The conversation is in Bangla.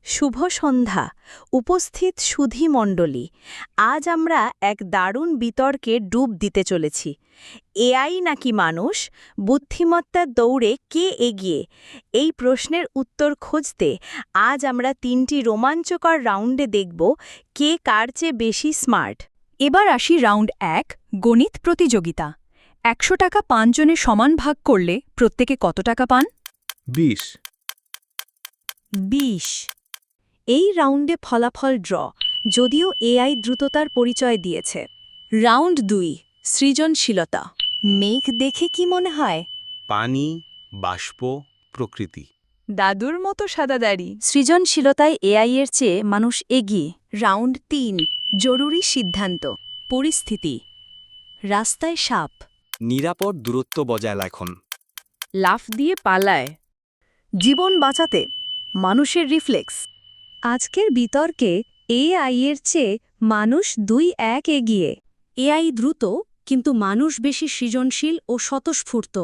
শুভ সন্ধ্যা উপস্থিত সুধী মণ্ডলী। আজ আমরা এক দারুণ বিতর্কে ডুব দিতে চলেছি। এআই নাকি মানুষ, বুদ্ধিমত্তার দৌড়ে কে এগিয়ে? এই প্রশ্নের উত্তর খুঁজতে আজ আমরা ৩টি রোমাঞ্চকর রাউন্ডে দেখব কে কার চেয়ে বেশি স্মার্ট। এবার আসি রাউন্ড ১, গণিত প্রতিযোগিতা। ১০০ টাকা ৫ জনে সমান ভাগ করলে প্রত্যেকে কত টাকা পান? ২০। ২০। এই রাউন্ডে ফলাফল ড্র, যদিও এআই দ্রুততার পরিচয় দিয়েছে। রাউন্ড ২, সৃজনশীলতা। মেঘ দেখে কি মনে হয়? পানি, বাষ্প, প্রকৃতি। দাদুর মতো সাদা দাড়ি। সৃজনশীলতায় এআই এর চেয়ে মানুষ এগিয়ে। রাউন্ড ৩, জরুরি সিদ্ধান্ত। পরিস্থিতি। রাস্তায় সাপ। নিরাপদ দূরত্ব বজায় রাখুন। লাফ দিয়ে পালায়। জীবন বাঁচাতে মানুষের রিফ্লেক্স। আজকের বিতর্কে এআই এর চেয়ে মানুষ ২-১ এগিয়ে। এআই দ্রুত, কিন্তু মানুষ বেশি সৃজনশীল ও স্বতঃস্ফূর্ত।